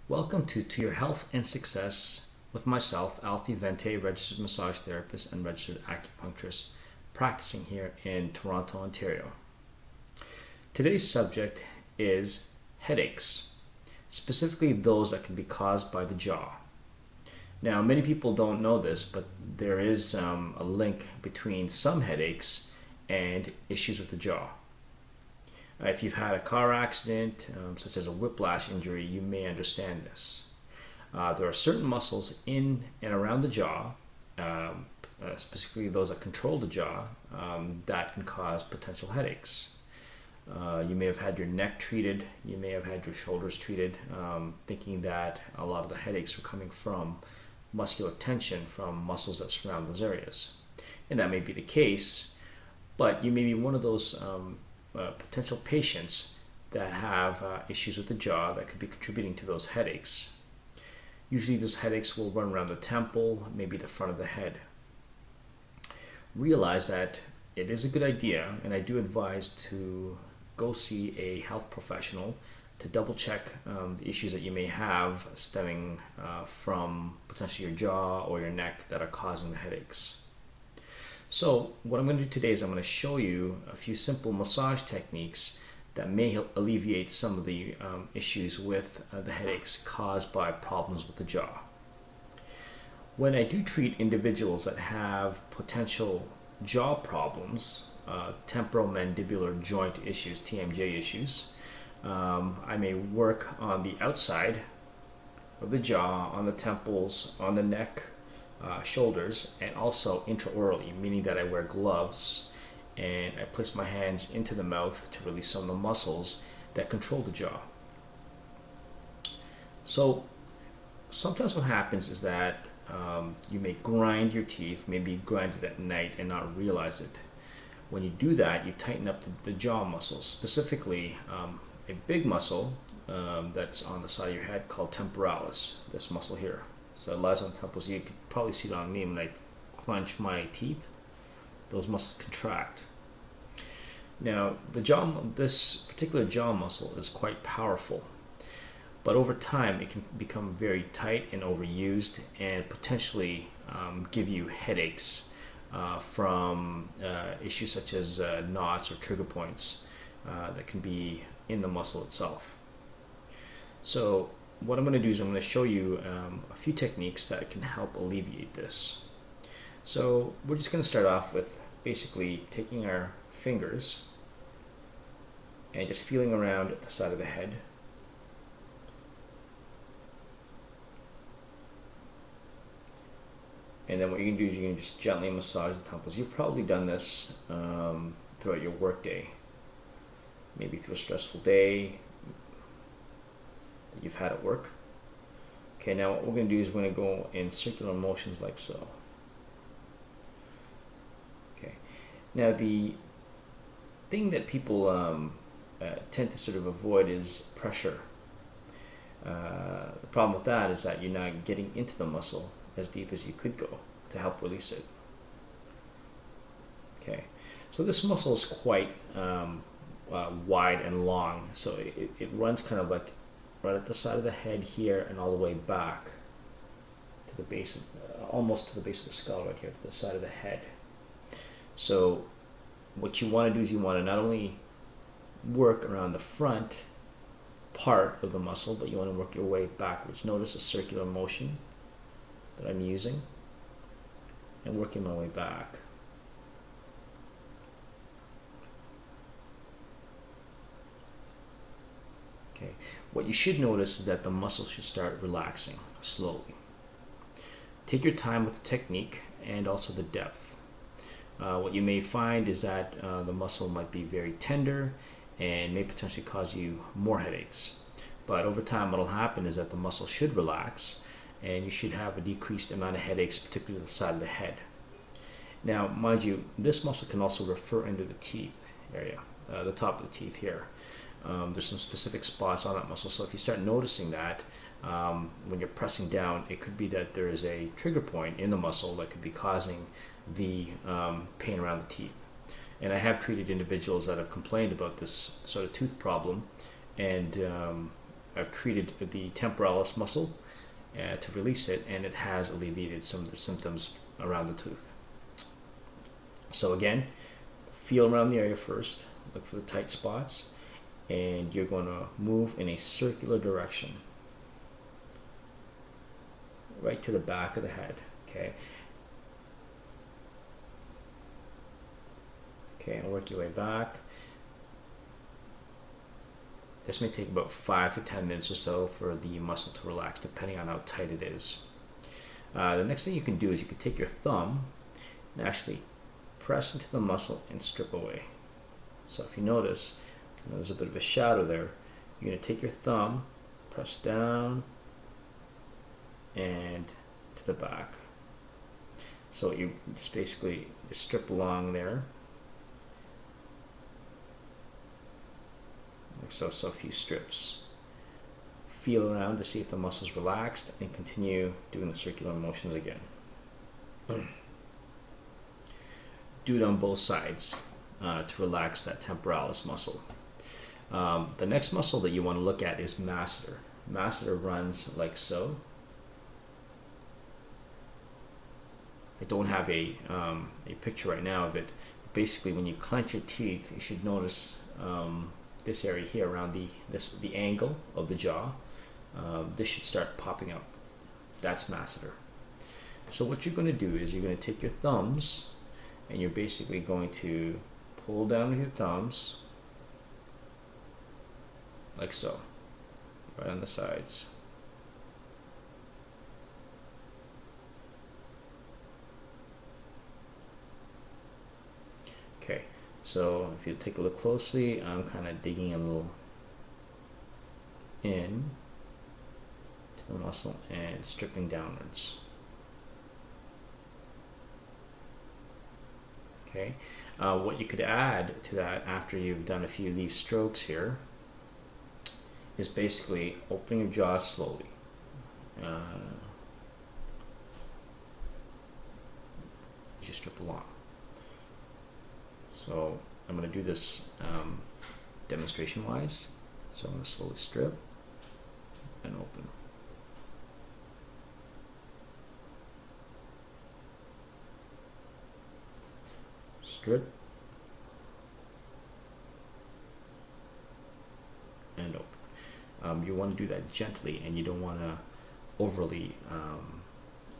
Welcome to Your Health and Success with myself, Alfie Vente, registered massage therapist and registered acupuncturist, practicing here in Toronto, Ontario. Today's subject is headaches, specifically those that can be caused by the jaw. Now, many people don't know this, but there is a link between some headaches and issues with the jaw. If you've had a car accident, such as a whiplash injury, you may understand this. There are certain muscles in and around the jaw, specifically those that control the jaw, that can cause potential headaches. You may have had your neck treated, you may have had your shoulders treated, thinking that a lot of the headaches were coming from muscular tension from muscles that surround those areas. And that may be the case, but you may be one of those potential patients that have issues with the jaw that could be contributing to those headaches. Usually those headaches will run around the temple, maybe the front of the head. Realize that it is a good idea, and I do advise to go see a health professional to double check the issues that you may have stemming from potentially your jaw or your neck that are causing the headaches. So what I'm going to do today is I'm going to show you a few simple massage techniques that may help alleviate some of the issues with the headaches caused by problems with the jaw. When I do treat individuals that have potential jaw problems, temporomandibular joint issues, TMJ issues, I may work on the outside of the jaw, on the temples, on the neck, shoulders, and also intraorally, meaning that I wear gloves and I place my hands into the mouth to release some of the muscles that control the jaw. So sometimes what happens is that you may grind your teeth, maybe grind it at night and not realize it. When you do that, you tighten up the jaw muscles, specifically a big muscle that's on the side of your head called temporalis, this muscle here. So it lies on the temples. You can probably see it on me when I clench my teeth. Those muscles contract. Now, this particular jaw muscle is quite powerful, but over time it can become very tight and overused and potentially give you headaches from issues such as knots or trigger points that can be in the muscle itself. So what I'm going to do is I'm going to show you a few techniques that can help alleviate this. So we're just going to start off with basically taking our fingers and just feeling around at the side of the head. And then what you can do is you can just gently massage the temples. You've probably done this throughout your workday, maybe through a stressful day that you've had at work. Okay, now what we're going to do is we're going to go in circular motions like so. Okay, now the thing that people tend to sort of avoid is pressure. The problem with that is that you're not getting into the muscle as deep as you could go to help release it. Okay, so this muscle is quite wide and long, so it runs kind of like right at the side of the head here and all the way back to the base, almost to the base of the skull right here, to the side of the head. So what you want to do is you want to not only work around the front part of the muscle, but you want to work your way backwards. Notice a circular motion that I'm using and working my way back. Okay. What you should notice is that the muscle should start relaxing slowly. Take your time with the technique and also the depth. What you may find is that the muscle might be very tender and may potentially cause you more headaches. But over time what will happen is that the muscle should relax and you should have a decreased amount of headaches, particularly to the side of the head. Now, mind you, this muscle can also refer into the teeth area, the top of the teeth here. There's some specific spots on that muscle, so if you start noticing that when you're pressing down, it could be that there is a trigger point in the muscle that could be causing the pain around the teeth. And I have treated individuals that have complained about this sort of tooth problem, and I've treated the temporalis muscle to release it, and it has alleviated some of the symptoms around the tooth. So again, feel around the area first, look for the tight spots, and you're going to move in a circular direction right to the back of the head. Okay, and work your way back. This may take about 5 to 10 minutes or so for the muscle to relax, depending on how tight it is. The next thing you can do is you can take your thumb and actually press into the muscle and strip away. So if you notice, there's a bit of a shadow there. You're going to take your thumb, press down, and to the back. So you just basically strip along there. Like so, a few strips. Feel around to see if the muscle's relaxed, and continue doing the circular motions again. Do it on both sides to relax that temporalis muscle. The next muscle that you want to look at is masseter. Masseter runs like so. I don't have a picture right now of it. Basically, when you clench your teeth, you should notice this area here around the angle of the jaw. This should start popping up. That's masseter. So what you're going to do is you're going to take your thumbs, and you're basically going to pull down with your thumbs like so, right on the sides. Okay, so if you take a look closely, I'm kind of digging a little in to the muscle and stripping downwards. Okay, what you could add to that after you've done a few of these strokes here is basically opening your jaw slowly. As you strip along. So I'm going to do this demonstration wise. So I'm going to slowly strip and open. Strip and open. You want to do that gently, and you don't want to overly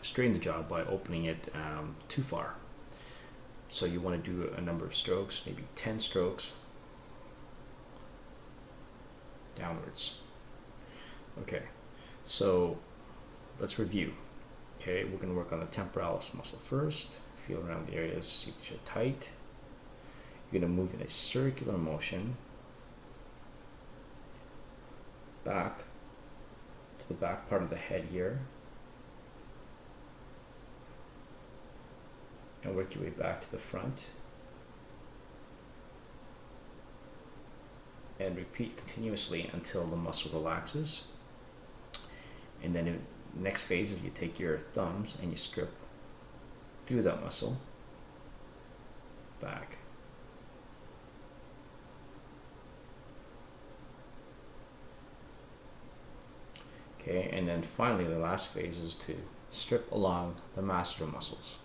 strain the jaw by opening it too far. So you want to do a number of strokes, maybe 10 strokes downwards. Okay, so let's review. Okay, we're going to work on the temporalis muscle first. Feel around the areas, see which are tight. You're going to move in a circular motion back to the back part of the head here, and work your way back to the front, and repeat continuously until the muscle relaxes. And then in the next phase is you take your thumbs and you strip through that muscle back. Okay, and then finally the last phase is to strip along the masseter muscles.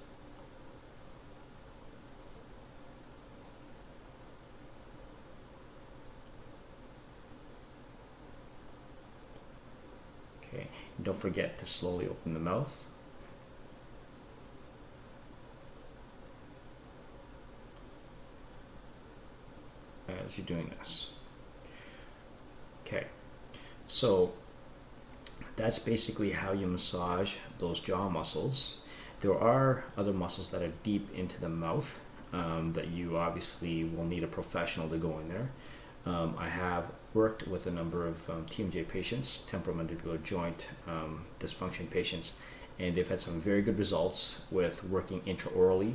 Okay, and don't forget to slowly open the mouth. As you're doing this. Okay, so that's basically how you massage those jaw muscles. There are other muscles that are deep into the mouth that you obviously will need a professional to go in there. I have worked with a number of TMJ patients, temporomandibular joint dysfunction patients, and they've had some very good results with working intraorally,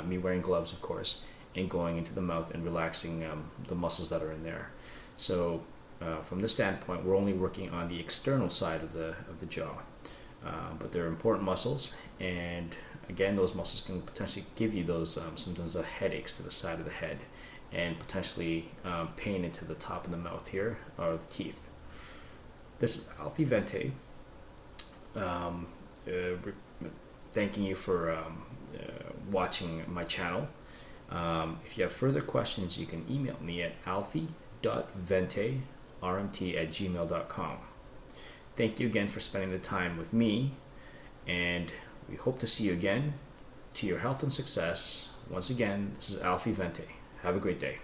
me wearing gloves of course, and going into the mouth and relaxing the muscles that are in there. So from this standpoint, we're only working on the external side of the jaw, but they're important muscles, and again, those muscles can potentially give you those symptoms of headaches to the side of the head, and potentially pain into the top of the mouth here, or the teeth. This is Alfie Vente. Um, Thanking you for watching my channel. If you have further questions, you can email me at alfie.vente@gmail.com. Thank you again for spending the time with me, and we hope to see you again. To your health and success. Once again, this is Alfie Vente. Have a great day.